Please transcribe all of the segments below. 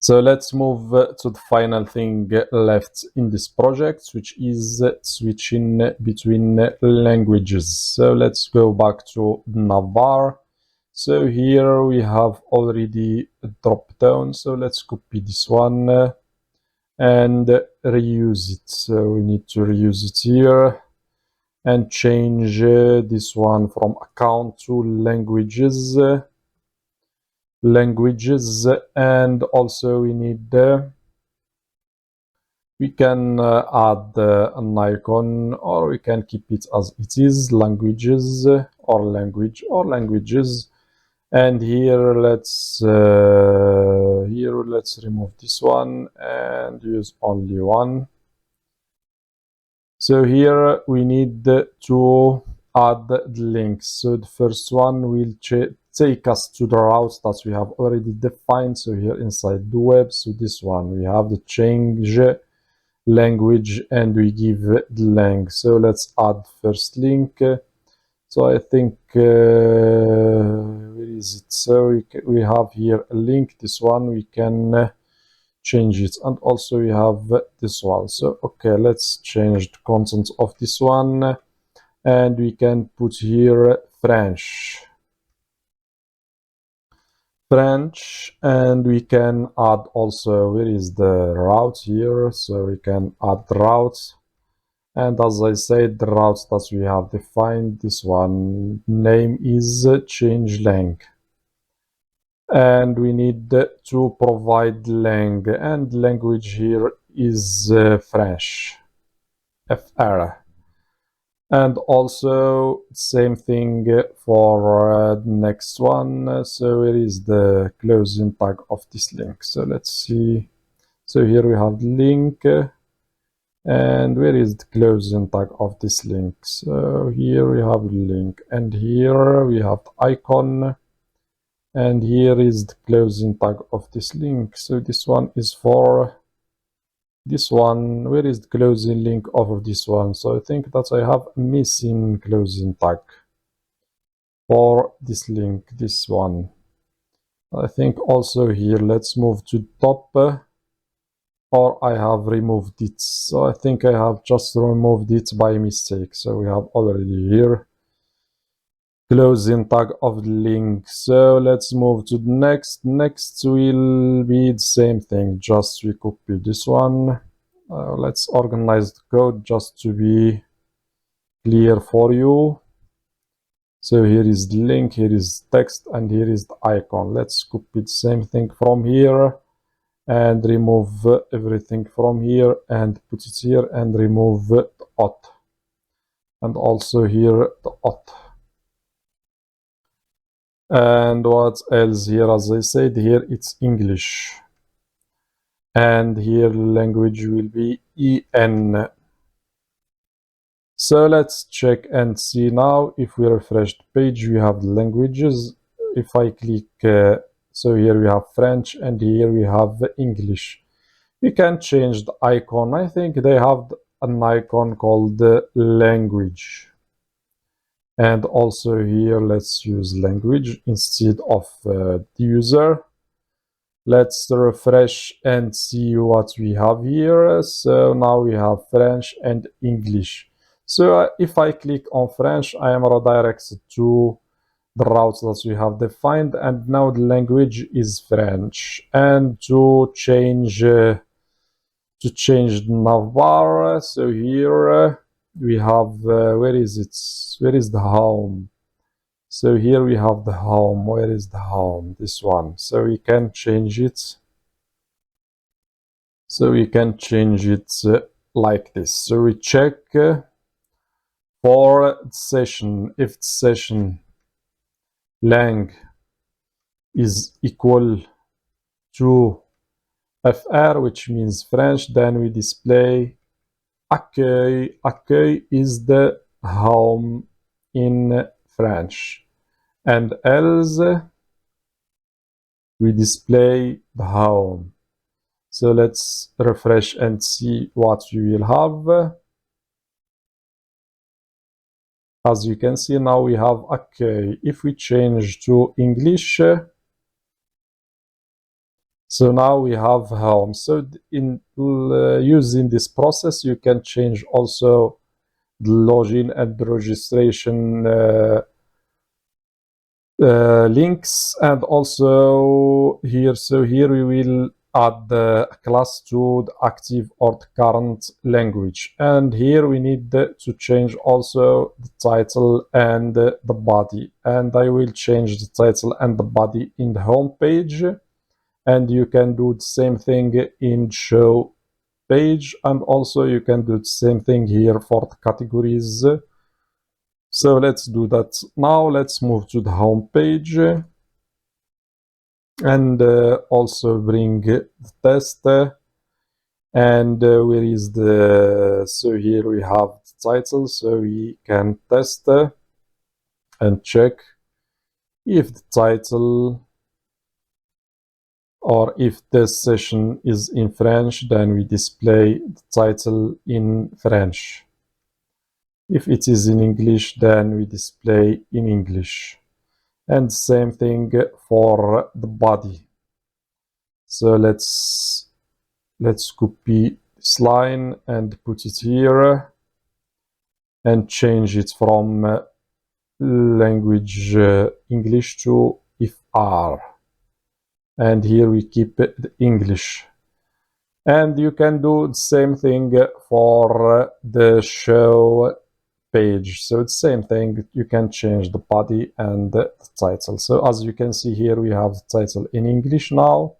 So let's move to the final thing left in this project, which is switching between languages. So let's go back to the navbar. So here we have already a drop down. So let's copy this one and reuse it. So we need to reuse it here and change this one from account to languages, and also we need we can add an icon, or we can keep it as it is, languages or languages. And here let's remove this one and use only one. So here we need to add the links. So the first one will take us to the routes that we have already defined. So here inside the web, so this one we have the change language and we give the length. So let's add first link. So I think where is it? So we have here a link. This one we can change it, and also we have this one. So okay, let's change the content of this one, and we can put here French, and we can add also, where is the route here? So we can add routes, and as I said, the routes that we have defined, this one name is change length, and we need to provide lang, and language here is French, FR. And also same thing for the next one. So here is the closing tag of this link. So let's see. So here we have the link, and where is the closing tag of this link? So here we have the link, and here we have the icon, and here is the closing tag of this link. So this one is for this one. Where is the closing link over this one? So I think that I have a missing closing tag for this link, this one. I think also here, let's move to top, or I have removed it. So I think I have just removed it by mistake. So we have already here closing tag of the link. So let's move to the next. Next will be the same thing, just we copy this one. Let's organize the code just to be clear for you. So here is the link, here is text, and here is the icon. Let's copy the same thing from here and remove everything from here and put it here, and remove the auth, and also here the auth. And what else here? As I said, here it's English, and here language will be EN. So let's check and see now. If we refresh the page, we have the languages. If I click, so here we have French, and here we have English. We can change the icon. I think they have an icon called language. And also here, let's use language instead of the user. Let's refresh and see what we have here. So now we have French and English. So if I click on French, I am redirected to the routes that we have defined, and now the language is French. And to change the navbar, so here we have where is it? Where is the home? So here we have the home. Where is the home? This one. So we can change it. So we can change it like this. So we check for session, if the session lang is equal to FR, which means French, then we display accueil. Accueil is the home in French. And else we display the home. So let's refresh and see what we will have. As you can see, now we have accueil. If we change to English, So now we have home. So in using this process, you can change also the login and the registration links, and also here. So here we will add the class to the active or the current language, and here we need to change also the title and the body, and I will change the title and the body in the home page, and you can do the same thing in show page, and also you can do the same thing here for the categories. So let's do that now. Let's move to the home page and also bring the test, and where is the, so here we have the title, so we can test and check if the title, or if the session is in French, then we display the title in French. If it is in English, then we display in English. And same thing for the body. So let's copy this line and put it here and change it from language English to ifr, and here we keep the English. And you can do the same thing for the show page. So it's the same thing, you can change the body and the title. So as you can see here, we have the title in English now.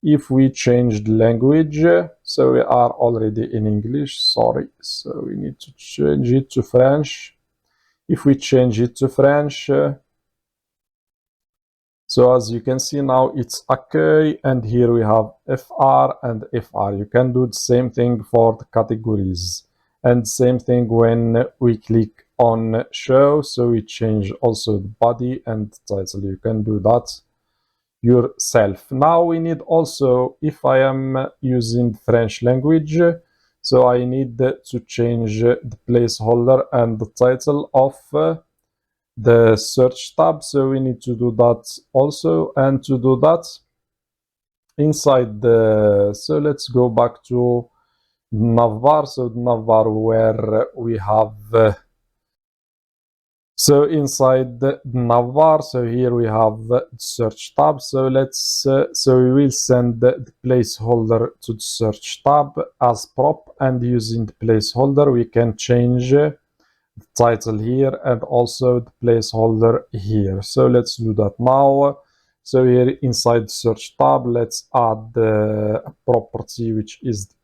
If we change the language, so we are already in English, sorry, so we need to change it to French. If we change it to French, so as you can see now, it's accueil, and here we have FR and FR. You can do the same thing for the categories, and same thing when we click on show, so we change also the body and the title. You can do that yourself. Now we need also, if I am using French language, so I need to change the placeholder and the title of the search tab. So we need to do that also, and to do that inside the, so let's go back to navbar. So navbar, where we have so inside the navbar, so here we have the search tab. So let's so we will send the placeholder to the search tab as prop, and using the placeholder we can change the title here and also the placeholder here. So let's do that now. So here inside the search tab, let's add the property which is the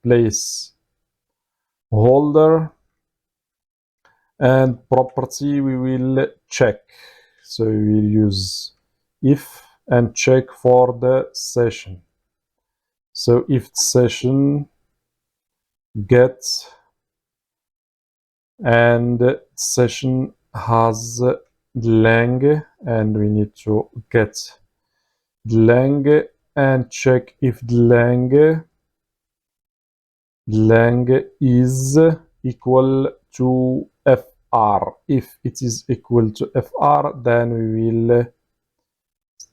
placeholder, and property we will check. So we will use if and check for the session. So if the session get, and session has lang, and we need to get the lang and check if the lang is equal to fr. If it is equal to fr, then we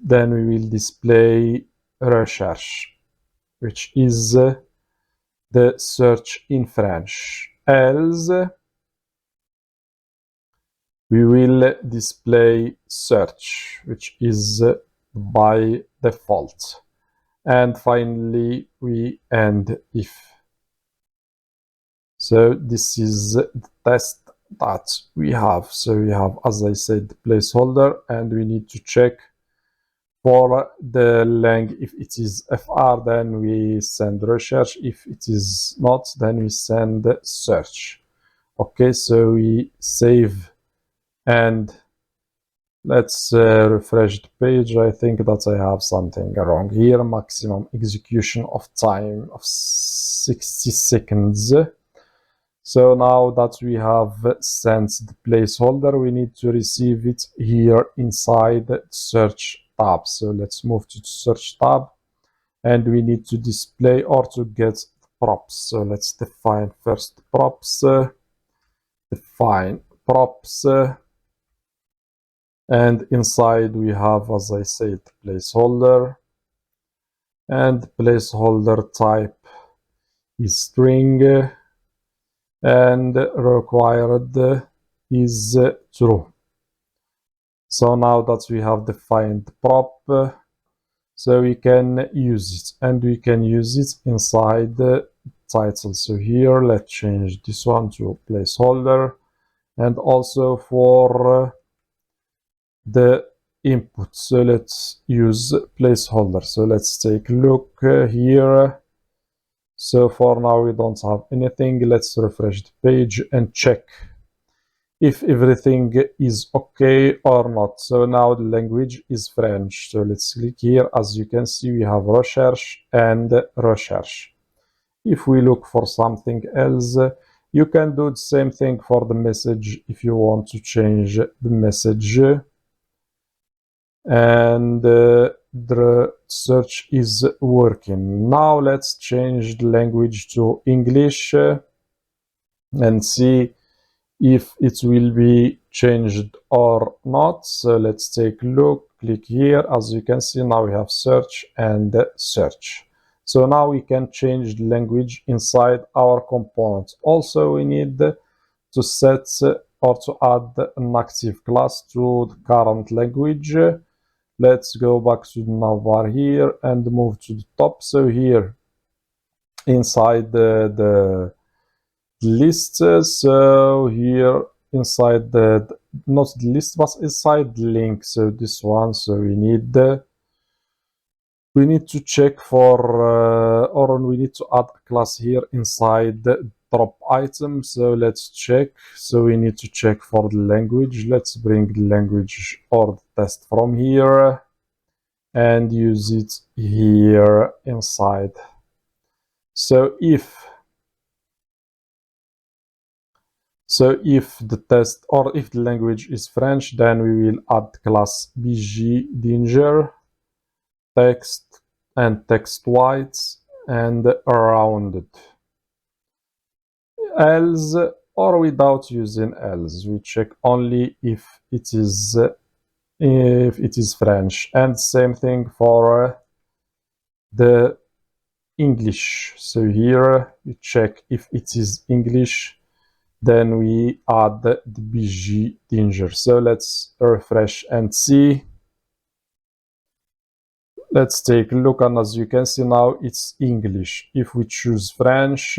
will display recherche, which is the search in French. Else we will display search, which is by default. And finally we end if. So this is the test that we have. So we have, as I said, the placeholder, and we need to check for the lang. If it is fr, then we send research. If it is not, then we send search. Okay, so we save, and let's refresh the page. I think that I have something wrong here. Maximum execution of time of 60 seconds. So now that we have sent the placeholder, we need to receive it here inside the search tab. So let's move to the search tab, and we need to display or to get the props. So let's define first props, define props, and inside we have, as I said, placeholder, and placeholder type is string, and required is true. So now that we have defined prop, so we can use it, and we can use it inside the title. So here let's change this one to placeholder, and also for the input, so let's use placeholder. So let's take a look here. So for now we don't have anything. Let's refresh the page and check if everything is okay or not. So now the language is French. So let's click here. As you can see, we have recherche and recherche. If we look for something else, you can do the same thing for the message if you want to change the message. And the search is working. Now let's change the language to English and see if it will be changed or not. So let's take a look. Click here. As you can see, now we have search and search. So now we can change the language inside our component. Also, we need to set or to add an active class to the current language. Let's go back to the navbar here and move to the top. So here inside the list, so here inside the not the list but inside the link, so this one, so we need to check for or we need to add a class here inside the drop item. So let's check. So we need to check for the language. Let's bring the language or the test from here and use it here inside. So if the test or if the language is French, then we will add class bg danger text and text whites and rounded. Else, or without using else, we check only if it is French, and same thing for the English. So here we check if it is English, then we add the bg danger. So let's refresh and see. Let's take a look, and as you can see now it's English. If we choose French,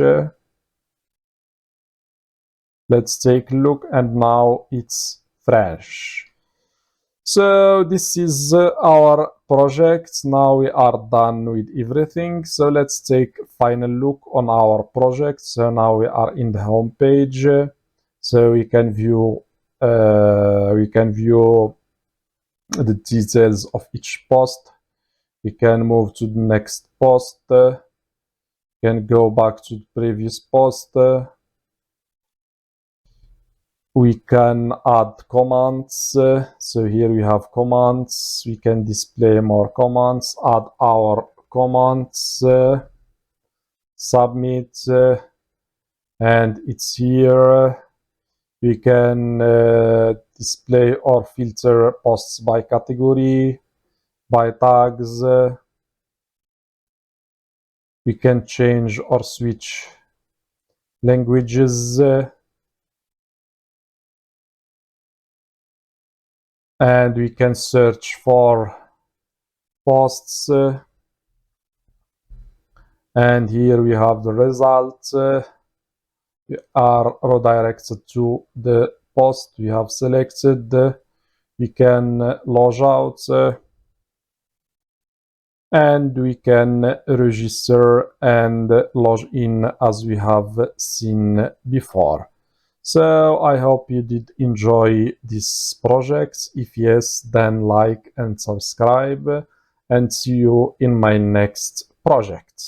let's take a look, and now it's French. So this is our project. Now we are done with everything. So let's take a final look on our project. So now we are in the home page. So we can view the details of each post. We can move to the next post. Can go back to the previous post. We can add commands. So here we have commands. We can display more commands, add our commands, submit, and it's here. We can display or filter posts by category, by tags. We can change or switch languages. And we can search for posts. And here we have the result. We are redirected to the post we have selected. We can log out. And we can register and log in as we have seen before. So I hope you did enjoy this project. If yes, then like and subscribe, and see you in my next project.